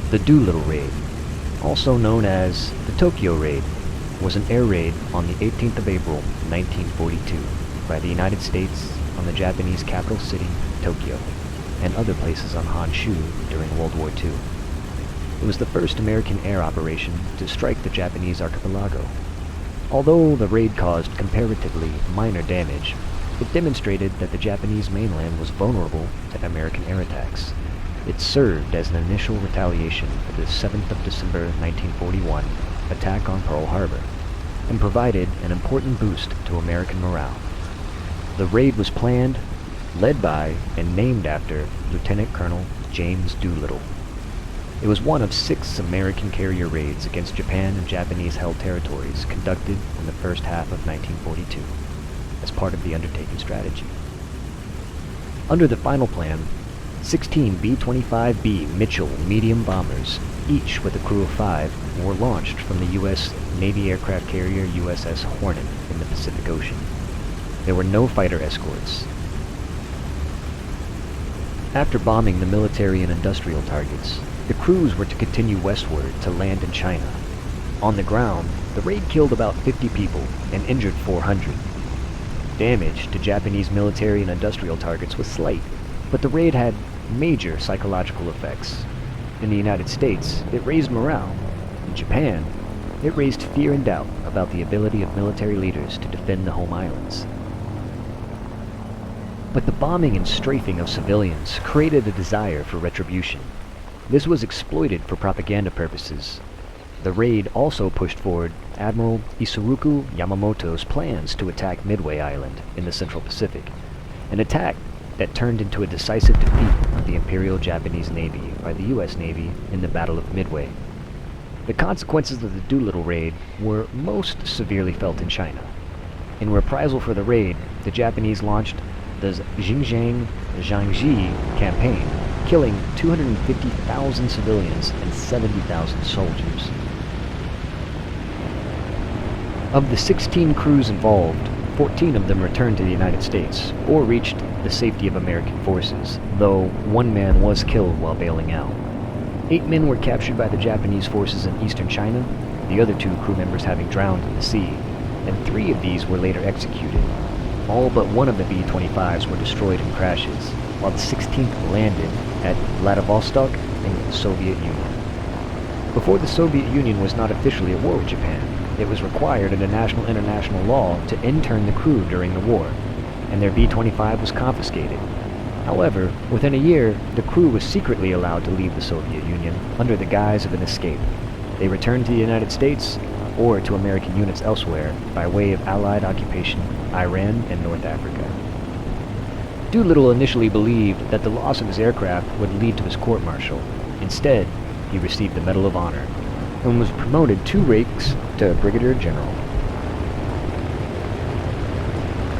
The Doolittle Raid, also known as the Tokyo Raid, was an air raid on the 18th of April, 1942, by the United States on the Japanese capital city, Tokyo, and other places on Honshu during World War II. It was the first American air operation to strike the Japanese archipelago. Although the raid caused comparatively minor damage, it demonstrated that the Japanese mainland was vulnerable to American air attacks. It served as an initial retaliation for the 7th of December 1941 attack on Pearl Harbor, and provided an important boost to American morale. The raid was planned, led by, and named after Lieutenant Colonel James Doolittle. It was one of 6 American carrier raids against Japan and Japanese-held territories conducted in the first half of 1942, as part of the undertaken strategy. Under the final plan, 16 B-25B Mitchell medium bombers, each with a crew of 5, were launched from the U.S. Navy aircraft carrier USS Hornet in the Pacific Ocean. There were no fighter escorts. After bombing the military and industrial targets, the crews were to continue westward to land in China. On the ground, the raid killed about 50 people and injured 400. Damage to Japanese military and industrial targets was slight, but the raid had major psychological effects. In the United States, it raised morale. In Japan, it raised fear and doubt about the ability of military leaders to defend the home islands. But the bombing and strafing of civilians created a desire for retribution. This was exploited for propaganda purposes. The raid also pushed forward Admiral Isoroku Yamamoto's plans to attack Midway Island in the Central Pacific, an attack that turned into a decisive defeat of the Imperial Japanese Navy by the U.S. Navy in the Battle of Midway. The consequences of the Doolittle raid were most severely felt in China. In reprisal for the raid, the Japanese launched the Xinjiang-Jiangxi campaign, killing 250,000 civilians and 70,000 soldiers. Of the 16 crews involved, 14 of them returned to the United States, or reached the safety of American forces, though 1 man was killed while bailing out. 8 men were captured by the Japanese forces in eastern China, the other 2 crew members having drowned in the sea, and 3 of these were later executed. All but 1 of the B-25s were destroyed in crashes, while the 16th landed at Vladivostok in the Soviet Union. Before the Soviet Union was not officially at war with Japan, it was required under international law to intern the crew during the war, and their B-25 was confiscated. However, within a year, the crew was secretly allowed to leave the Soviet Union under the guise of an escape. They returned to the United States or to American units elsewhere by way of Allied occupation, Iran and North Africa. Doolittle initially believed that the loss of his aircraft would lead to his court-martial. Instead, he received the Medal of Honor and was promoted 2 ranks to Brigadier General.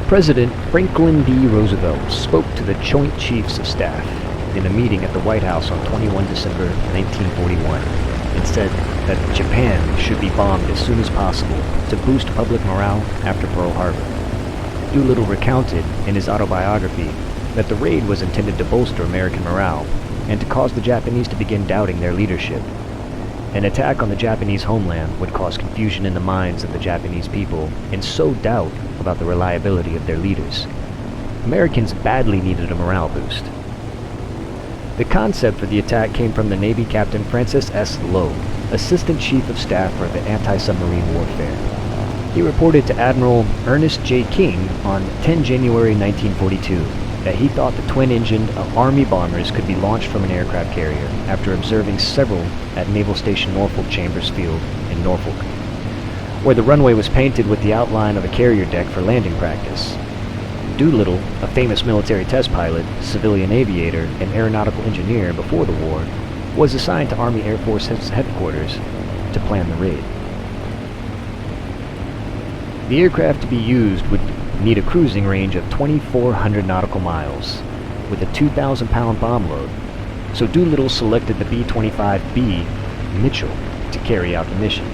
President Franklin D. Roosevelt spoke to the Joint Chiefs of Staff in a meeting at the White House on 21 December 1941 and said that Japan should be bombed as soon as possible to boost public morale after Pearl Harbor. Doolittle recounted in his autobiography that the raid was intended to bolster American morale and to cause the Japanese to begin doubting their leadership. An attack on the Japanese homeland would cause confusion in the minds of the Japanese people and sow doubt about the reliability of their leaders. Americans badly needed a morale boost. The concept for the attack came from the Navy Captain Francis S. Lowe, Assistant Chief of Staff for the Anti-Submarine Warfare. He reported to Admiral Ernest J. King on 10 January 1942 that he thought the twin-engined Army bombers could be launched from an aircraft carrier after observing several at Naval Station Norfolk Chambers Field in Norfolk, where the runway was painted with the outline of a carrier deck for landing practice. Doolittle, a famous military test pilot, civilian aviator, and aeronautical engineer before the war, was assigned to Army Air Force headquarters to plan the raid. The aircraft to be used would need a cruising range of 2,400 nautical miles, with a 2,000-pound bomb load, so Doolittle selected the B-25B Mitchell to carry out the mission.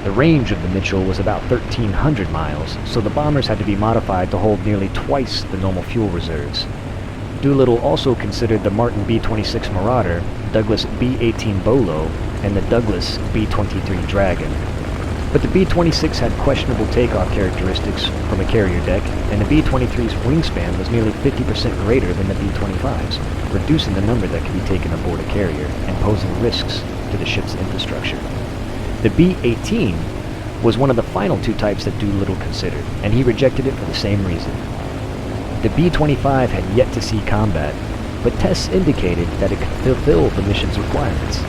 The range of the Mitchell was about 1,300 miles, so the bombers had to be modified to hold nearly twice the normal fuel reserves. Doolittle also considered the Martin B-26 Marauder, Douglas B-18 Bolo, and the Douglas B-23 Dragon. But the B-26 had questionable takeoff characteristics from a carrier deck, and the B-23's wingspan was nearly 50% greater than the B-25's, reducing the number that could be taken aboard a carrier and posing risks to the ship's infrastructure. The B-18 was one of the final two types that Doolittle considered, and he rejected it for the same reason. The B-25 had yet to see combat, but tests indicated that it could fulfill the mission's requirements.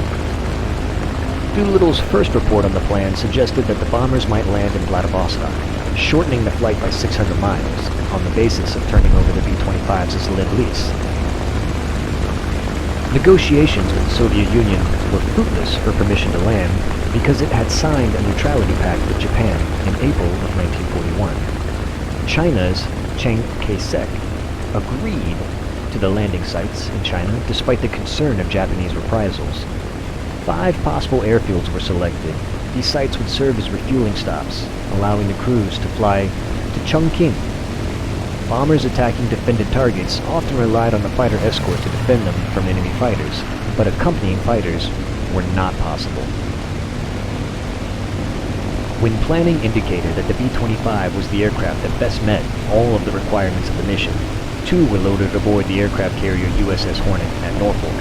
Doolittle's first report on the plan suggested that the bombers might land in Vladivostok, shortening the flight by 600 miles, on the basis of turning over the B-25s as Lend-Lease. Negotiations with the Soviet Union were fruitless for permission to land because it had signed a neutrality pact with Japan in April of 1941. China's Chiang Kai-shek agreed to the landing sites in China despite the concern of Japanese reprisals. 5 possible airfields were selected. These sites would serve as refueling stops, allowing the crews to fly to Chongqing. Bombers attacking defended targets often relied on the fighter escort to defend them from enemy fighters, but accompanying fighters were not possible. When planning indicated that the B-25 was the aircraft that best met all of the requirements of the mission, 2 were loaded aboard the aircraft carrier USS Hornet at Norfolk,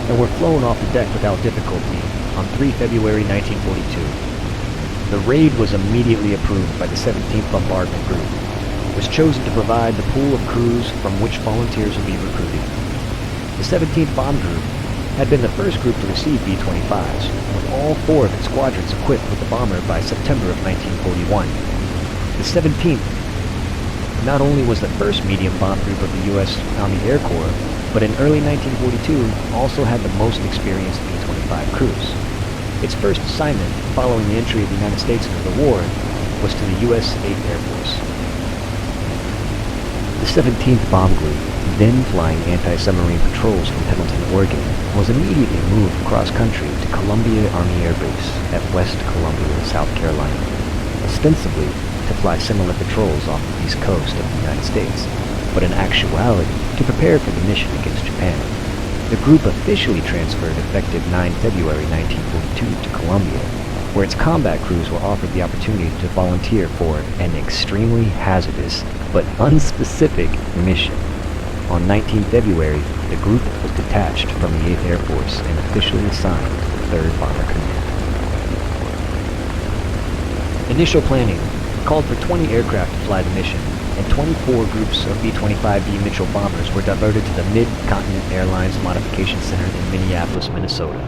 and were flown off the deck without difficulty on 3 February 1942. The raid was immediately approved by the 17th Bombardment Group. It was chosen to provide the pool of crews from which volunteers would be recruited. The 17th Bomb Group had been the first group to receive B-25s, with all 4 of its squadrons equipped with the bomber by September of 1941. The 17th not only was the first medium bomb group of the U.S. Army Air Corps, but in early 1942 also had the most experienced B-25 crews. Its first assignment, following the entry of the United States into the war, was to the U.S. 8th Air Force. The 17th Bomb Group, then flying anti-submarine patrols from Pendleton, Oregon, was immediately moved across country to Columbia Army Air Base at West Columbia, South Carolina, ostensibly to fly similar patrols off the east coast of the United States, but in actuality to prepare for the mission against Japan. The group officially transferred effective 9 February 1942 to Columbia, where its combat crews were offered the opportunity to volunteer for an extremely hazardous but unspecific mission. On 19 February, the group was detached from the 8th Air Force and officially assigned to the 3rd Bomber Command. Initial planning called for 20 aircraft to fly the mission, and 24 groups of B-25B Mitchell bombers were diverted to the Mid-Continent Airlines Modification Center in Minneapolis, Minnesota,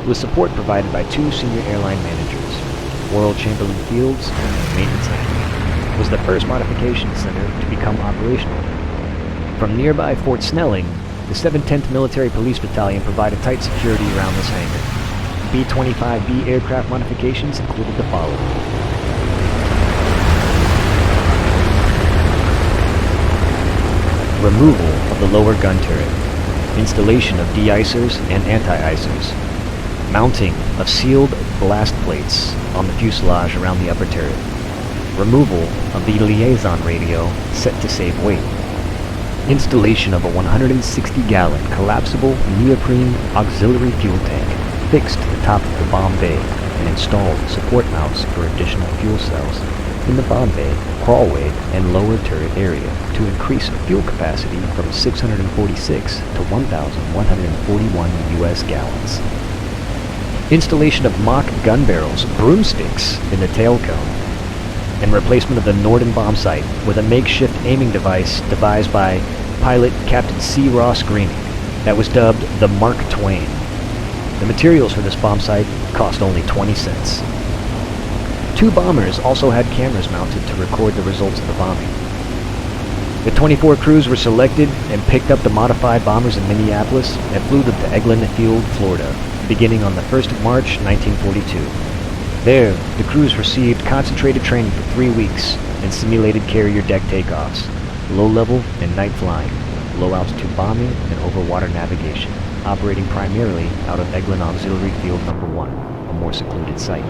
with support provided by 2 senior airline managers. Worrell Chamberlain Fields, maintenance hand, was the first modification center to become operational. From nearby Fort Snelling, the 710th Military Police Battalion provided tight security around this hangar. B-25B aircraft modifications included the following. Removal of the lower gun turret, installation of de-icers and anti-icers, mounting of sealed blast plates on the fuselage around the upper turret, removal of the liaison radio set to save weight, installation of a 160-gallon collapsible neoprene auxiliary fuel tank fixed to the top of the bomb bay and installed support mounts for additional fuel cells in the bomb bay, crawlway, and lower turret area to increase fuel capacity from 646 to 1,141 U.S. gallons. Installation of mock gun barrels, broomsticks, in the tail cone, and replacement of the Norden bomb sight with a makeshift aiming device devised by pilot Captain C. Ross Greening that was dubbed the Mark Twain. The materials for this bomb sight cost only 20 cents. 2 bombers also had cameras mounted to record the results of the bombing. The 24 crews were selected and picked up the modified bombers in Minneapolis and flew them to Eglin Field, Florida, beginning on the 1st of March, 1942. There, the crews received concentrated training for 3 weeks and simulated carrier deck takeoffs, low-level and night flying, low-altitude bombing, and over-water navigation, operating primarily out of Eglin Auxiliary Field No. 1, a more secluded site.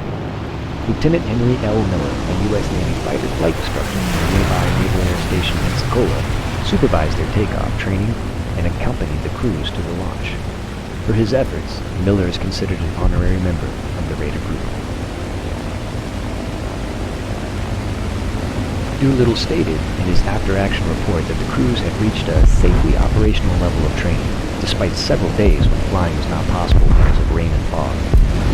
Lieutenant Henry L. Miller, a U.S. Navy fighter flight instructor from the nearby Naval Air Station Pensacola, supervised their takeoff training and accompanied the crews to the launch. For his efforts, Miller is considered an honorary member of the Raider group. Doolittle stated in his after-action report that the crews had reached a safely operational level of training, despite several days when flying was not possible because of rain and fog.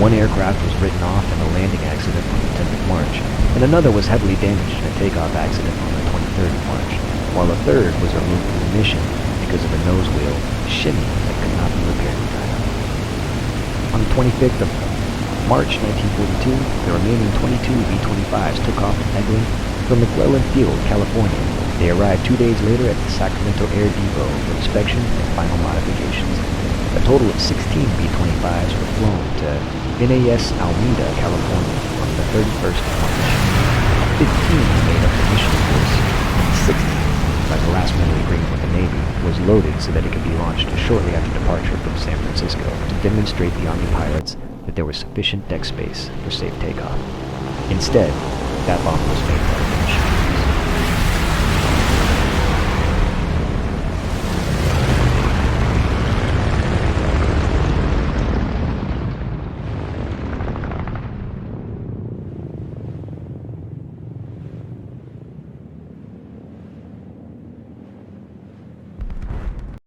One aircraft was written off in a landing accident on the 10th of March, and another was heavily damaged in a takeoff accident on the 23rd of March, while a third was removed from the mission because of a nose wheel shimmy that could not be repaired in time. On the 25th of March 1942, the remaining 22 V-25s took off from Eglin from McClellan Field, California. They arrived 2 days later at the Sacramento Air Depot for inspection and final modifications. A total of 16 B-25s were flown to NAS Alameda, California on the 31st of March. 15 made up the mission force, and the 16th, by the last minute agreement with the Navy, was loaded so that it could be launched shortly after departure from San Francisco to demonstrate the Army pilots that there was sufficient deck space for safe takeoff. Instead, that bomb was made